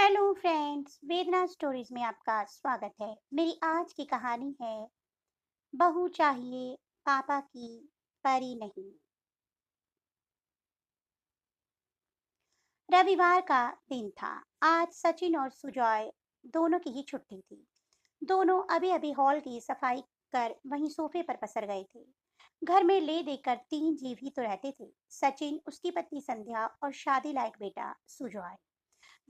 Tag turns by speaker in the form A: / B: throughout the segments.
A: Hello friends, वेदना stories में आपका स्वागत है। मेरी आज की कहानी है बहू चाहिए पापा की, परी नहीं। रविवार का दिन था। आज सचिन और सुजॉय दोनों की ही छुट्टी थी। दोनों अभी अभी हॉल की सफाई कर वहीं सोफे पर पसर गए थे। घर में ले देकर तीन जीव ही तो रहते थे। सचिन, उसकी पत्नी संध्या और शादी लायक बेटा सुजॉय,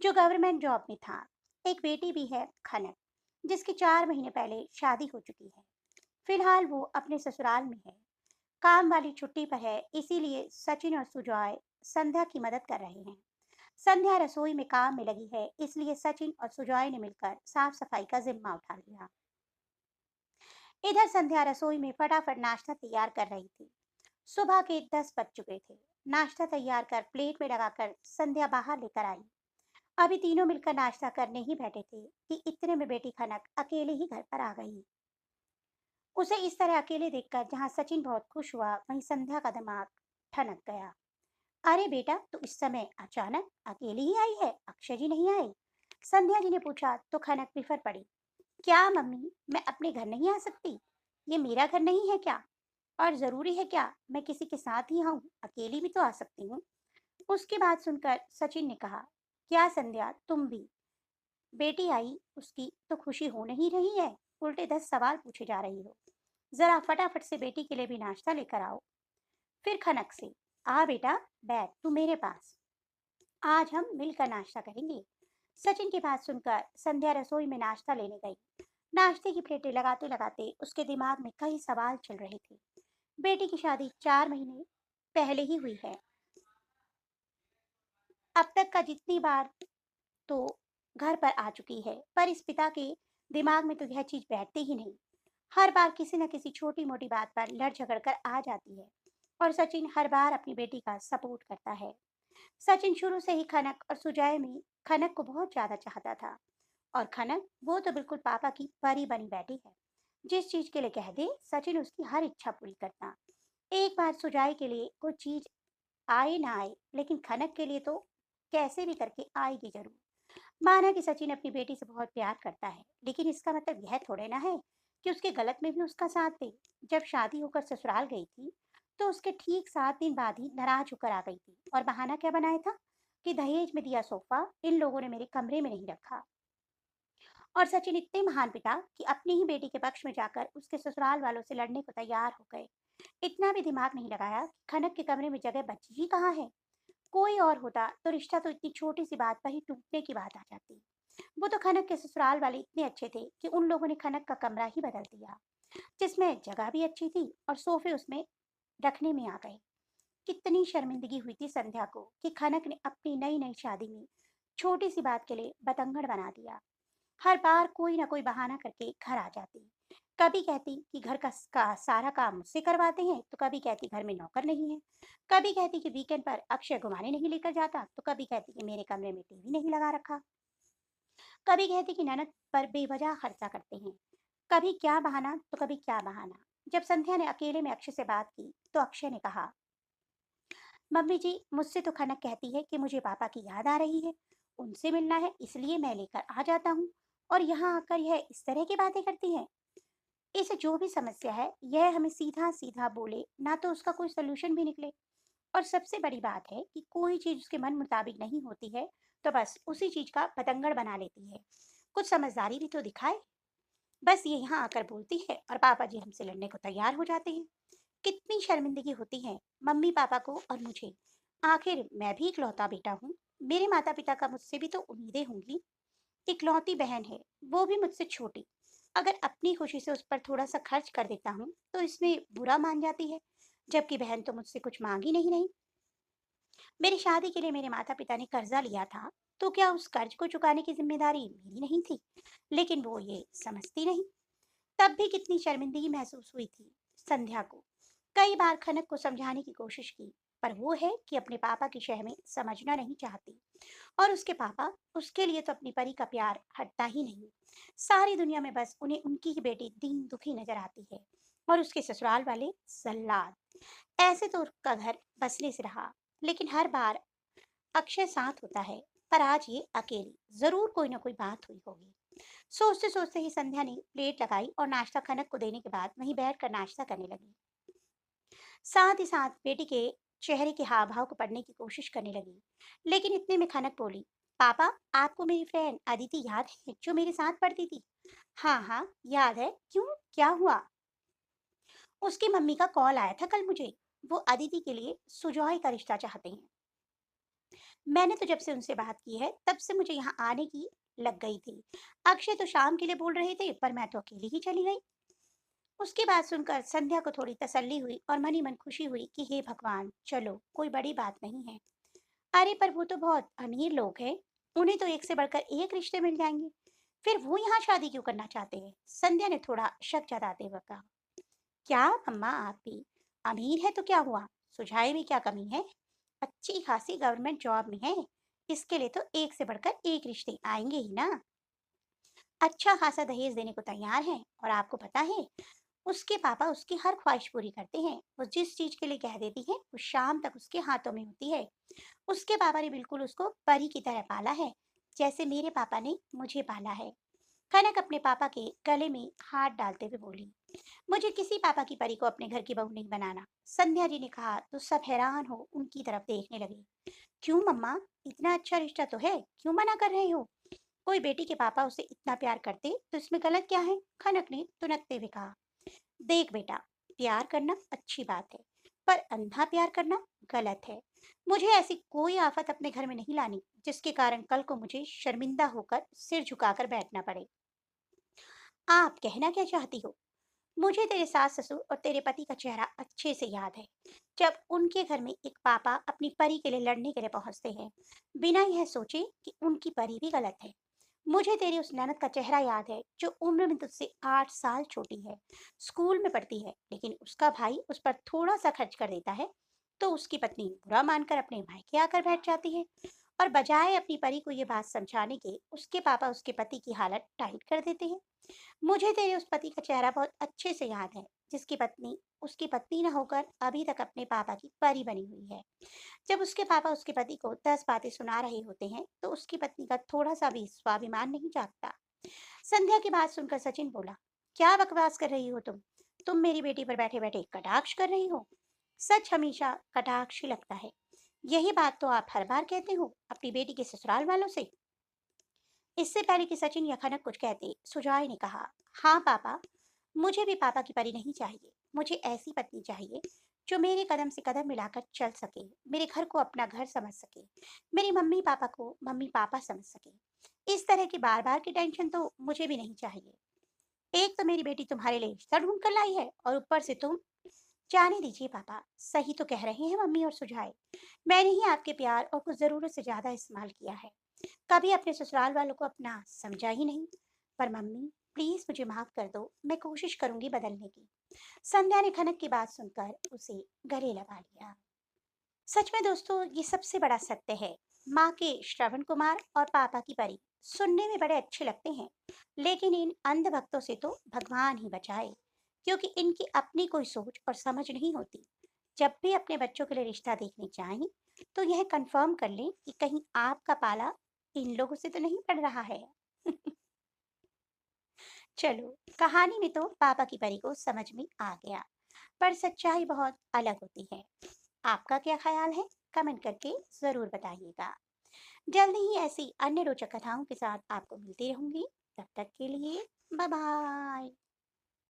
A: जो गवर्नमेंट जॉब में था। एक बेटी भी है, खनक, जिसकी 4 महीने पहले शादी हो चुकी है। फिलहाल वो अपने ससुराल में है, काम वाली छुट्टी पर है। इसीलिए सचिन और सुजॉय संध्या की मदद कर रहे हैं। संध्या रसोई में काम में लगी है, इसलिए सचिन और सुजॉय ने मिलकर साफ सफाई का जिम्मा उठा लिया। इधर संध्या रसोई में फटाफट नाश्ता तैयार कर रही थी। सुबह के 10 बज चुके थे। नाश्ता तैयार कर प्लेट में लगाकर संध्या बाहर लेकर आई। अभी तीनों मिलकर नाश्ता करने ही बैठे थे कि इतने में बेटी खनक अकेले ही घर पर आ गई। उसे इस तरह अकेले देखकर जहां सचिन बहुत खुश हुआ, वहीं संध्या का दिमाग ठनक गया। अरे बेटा, तू इस समय अचानक अकेली ही आई है, अक्षय जी नहीं आए? संध्या जी ने पूछा तो खनक बिफर पड़ी। क्या मम्मी, मैं अपने घर नहीं आ सकती? ये मेरा घर नहीं है क्या? और जरूरी है क्या मैं किसी के साथ ही आऊं? अकेली भी तो आ सकती हूँ। उसकी बात सुनकर सचिन ने कहा, क्या संध्या, तुम भी? बेटी आई उसकी तो खुशी हो नहीं रही है, उल्टे 10 सवाल पूछे जा रही हो। जरा फटाफट से बेटी के लिए भी नाश्ता लेकर आओ। फिर खनक से, आ बेटा, बैठ तू मेरे पास, आज हम मिलकर नाश्ता करेंगे। सचिन की बात सुनकर संध्या रसोई में नाश्ता लेने गई। नाश्ते की प्लेटें लगाते लगाते उसके दिमाग में कई सवाल चल रहे थे। बेटी की शादी 4 महीने पहले ही हुई है। अब तक का जितनी बार तो घर पर आ चुकी है, पर इस पिता के दिमाग में तो यह चीज बैठती ही नहीं। हर बार किसी न किसी छोटी मोटी बात पर लड़ झगड़ कर आ जाती है, और सचिन हर बार अपनी बेटी का सपोर्ट करता है। सचिन शुरू से ही खनक और सुजय में खनक को बहुत ज्यादा चाहता था। और खनक, वो तो बिल्कुल पापा की परी बनी बैठी है। जिस चीज के लिए कह दे, सचिन उसकी हर इच्छा पूरी करता। एक बार सुजय के लिए कोई चीज आए ना आए, लेकिन खनक के लिए तो कैसे भी करके आएगी जरूर। माना कि सचिन अपनी बेटी से बहुत प्यार करता है, लेकिन इसका मतलब यह थोड़े ना है कि उसके गलत में भी उसका साथ दे। जब शादी होकर ससुराल गई थी, तो उसके ठीक 7 दिन बाद ही नाराज होकर आ गई थी, और बहाना क्या बनाया था कि दहेज में दिया सोफा इन लोगों ने मेरे कमरे में नहीं रखा। और सचिन इतने महान पिता कि अपनी ही बेटी के पक्ष में जाकर उसके ससुराल वालों से लड़ने को तैयार हो गए। इतना भी दिमाग नहीं लगाया कि खनक के कमरे में जगह बची ही कहाँ है। कोई और होता तो रिश्ता तो इतनी छोटी सी बात पर ही टूटने की बात आ जाती। वो तो खनक के ससुराल वाले इतने अच्छे थे कि उन लोगों ने खनक का कमरा ही बदल दिया, जिसमें जगह भी अच्छी थी और सोफे उसमें रखने में आ गए। कितनी शर्मिंदगी हुई थी संध्या को कि खनक ने अपनी नई नई शादी में छोटी सी बात के लिए बतंगड़ बना दिया। हर बार कोई ना कोई बहाना करके घर आ जाती। कभी कहती कि घर का सारा काम मुझसे करवाते हैं, तो कभी कहती घर में नौकर नहीं है। कभी कहती कि वीकेंड पर अक्षय घुमाने नहीं लेकर जाता, तो कभी कहती कि मेरे कमरे में टीवी नहीं लगा रखा। कभी कहती कि ननद पर बेवजह खर्चा करते हैं। कभी क्या बहाना तो कभी क्या बहाना। जब संध्या ने अकेले में अक्षय से बात की, तो अक्षय ने कहा, मम्मी जी, मुझसे तो खनक कहती है कि मुझे पापा की याद आ रही है, उनसे मिलना है, इसलिए मैं लेकर आ जाता हूँ। और यहाँ आकर यह इस तरह की बातें करती है। इसे जो भी समस्या है, यह हमें सीधा सीधा बोले, ना तो उसका कोई सोल्यूशन भी निकले। और सबसे बड़ी बात है कि कोई चीज उसके मन मुताबिक नहीं होती है, तो बस उसी चीज का पतंगड़ बना लेती है। कुछ समझदारी भी तो दिखाए। बस ये यहाँ आकर बोलती है और पापा जी हमसे लड़ने को तैयार हो जाते हैं। कितनी शर्मिंदगी होती है मम्मी पापा को और मुझे। आखिर मैं भी इकलौता बेटा हूँ। मेरे माता पिता का मुझसे भी तो उम्मीदें होंगी। इकलौती बहन है, वो भी मुझसे छोटी। अगर अपनी खुशी से उस पर थोड़ा सा खर्च कर देता हूँ, तो इसमें बुरा मान जाती है, जबकि बहन तो मुझसे कुछ मांग ही नहीं रही। मेरी शादी के लिए मेरे माता पिता ने कर्जा लिया था, तो क्या उस कर्ज को चुकाने की जिम्मेदारी मेरी नहीं थी? लेकिन वो ये समझती नहीं। तब भी कितनी शर्मिंदगी महसूस हुई थी संध्या को। कई बार खनक को समझाने की कोशिश की, पर वो है कि अपने पापा की शह में समझना नहीं चाहती। और उसके पापा, उसके लिए तो अपनी परी का प्यार हटता ही नहीं। सारी दुनिया में बस उन्हें उनकी ही बेटी दीन दुखी नजर आती है। और उसके ससुराल वाले सल्लाद। ऐसे तो उसका घर बसने से रहा, लेकिन हर बार अक्षय साथ होता है, पर आज ये अकेली, जरूर कोई ना कोई बात हुई होगी। सोचते सोचते ही संध्या ने प्लेट लगाई और नाश्ता खनक को देने के बाद वहीं बैठकर नाश्ता करने लगी। साथ ही साथ बेटी के चेहरे के हाव भाव को पढ़ने की कोशिश करने लगी। लेकिन इतने में खनक बोली, पापा, आपको मेरी फ्रेंड अदिति याद है जो मेरे साथ पढ़ती थी? हाँ हाँ, याद है, क्यों, क्या हुआ? उसकी मम्मी का कॉल आया था कल मुझे। वो अदिति के लिए सुजॉय का रिश्ता चाहते हैं। मैंने तो जब से उनसे बात की है तब से मुझे यहाँ आने की लग गई थी। अक्षय तो शाम के लिए बोल रहे थे पर मैं तो अकेली ही चली गई। उसकी बात सुनकर संध्या को थोड़ी तसल्ली हुई और मन ही मन खुशी हुई कि हे भगवान, चलो कोई बड़ी बात नहीं है। अरे पर वो तो बहुत अमीर लोग हैं, उन्हें तो एक से बढ़कर एक रिश्ते मिल जाएंगे। फिर वो यहाँ शादी क्यों करना चाहते हैं? संध्या ने थोड़ा शक जताते हुए कहा। क्या मम्मा, आप भी अमीर है तो क्या हुआ? सुझाए में क्या कमी है? अच्छी खासी गवर्नमेंट जॉब में है। इसके लिए तो एक से बढ़कर एक रिश्ते आएंगे ही ना। अच्छा खासा दहेज देने को तैयार है और आपको पता है, उसके पापा उसकी हर ख्वाहिश पूरी करते हैं। वो जिस चीज के लिए कह देती है वो शाम तक उसके हाथों में होती है। उसके पापा ने बिल्कुल उसको परी की तरह पाला है, जैसे मेरे पापा ने मुझे पाला है। कनक अपने पापा के गले में हाथ डालते हुए बोली, मुझे किसी पापा की परी को अपने घर की बहू नहीं बनाना। संध्या जी ने कहा तो सब हैरान हो उनकी तरफ देखने लगे। क्यों मम्मा, इतना अच्छा रिश्ता तो है, क्यों मना कर रहे हो? कोई बेटी के पापा उसे इतना प्यार करते तो इसमें गलत क्या है? खनक ने तुनकते हुए कहा। देख बेटा, प्यार करना अच्छी बात है, पर अंधा प्यार करना गलत है। मुझे ऐसी कोई आफत अपने घर में नहीं लानी जिसके कारण कल को मुझे शर्मिंदा होकर सिर झुकाकर बैठना पड़े। आप कहना क्या चाहती हो? मुझे तेरे सास ससुर और तेरे पति का चेहरा अच्छे से याद है, जब उनके घर में एक पापा अपनी परी के लिए लड़ने के लिए पहुंचते हैं, बिना यह सोचे कि उनकी परी भी गलत है। मुझे तेरी उस ननद का चेहरा याद है जो उम्र में तुझसे 8 साल छोटी है, स्कूल में पढ़ती है, लेकिन उसका भाई उस पर थोड़ा सा खर्च कर देता है तो उसकी पत्नी बुरा मानकर अपने मायके आकर बैठ जाती है। और बजाय अपनी परी को ये बात समझाने के, उसके पापा उसके पति की हालत टाइट कर देते हैं। मुझे तेरे उस पति का चेहरा बहुत अच्छे से याद है, जिसकी पत्नी उसकी पत्नी न होकर अभी तक अपने पापा की परी बनी हुई है। जब उसके पापा उसके पति को 10 बातें सुना रहे होते हैं तो उसकी पत्नी का थोड़ा सा भी स्वाभिमान नहीं जागता। संध्या की बात सुनकर सचिन बोला, क्या बकवास कर रही हो तुम मेरी बेटी पर बैठे बैठे कटाक्ष कर रही हो। सच हमेशा कटाक्ष ही लगता है। यही बात तो आप हर बार कहते हो अपनी बेटी के ससुराल वालों से। इससे पहले कि सचिन या खनक कुछ कहते, सुजॉय ने कहा, हाँ पापा, मुझे भी पापा की परी नहीं चाहिए। मुझे ऐसी पत्नी चाहिए जो मेरे कदम से कदम मिलाकर चल सके, मेरे घर को अपना घर समझ सके, मेरी मम्मी पापा को मम्मी पापा समझ सके। इस तरह की बार बार की टेंशन तो मुझे भी नहीं चाहिए। एक तो मेरी बेटी तुम्हारे लिए रिश्ता ढूंढ कर लाई है और ऊपर से तुम। जाने दीजिए पापा, सही तो कह रहे हैं मम्मी और सुझाए। मैंने ही आपके प्यार और कुछ जरूरत से ज्यादा इस्तेमाल किया है, कभी अपने ससुराल वालों को अपना समझा ही नहीं। पर मम्मी, प्लीज मुझे माफ कर दो, मैं कोशिश करूंगी बदलने की। संध्या ने खनक की बात सुनकर उसे गले लगा लिया। सच में दोस्तों, ये सबसे बड़ा सत्य है। माँ के श्रवण कुमार और पापा की परी सुनने में बड़े अच्छे लगते हैं, लेकिन इन अंधभक्तों से तो भगवान ही बचाए, क्योंकि इनकी अपनी कोई सोच और समझ नहीं होती। जब भी अपने बच्चों के लिए रिश्ता देखने जाएं, तो यह कंफर्म कर लें कि कहीं आपका पाला इन लोगों से तो नहीं पड़ रहा है। चलो, कहानी में तो पापा की परी को समझ में आ गया, पर सच्चाई बहुत अलग होती है। आपका क्या ख्याल है? कमेंट करके जरूर बताइएगा। जल्दी ही ऐसी अन्य रोचक कथाओं के साथ आपको मिलती रहूंगी। तब तक के लिए बाय बाय।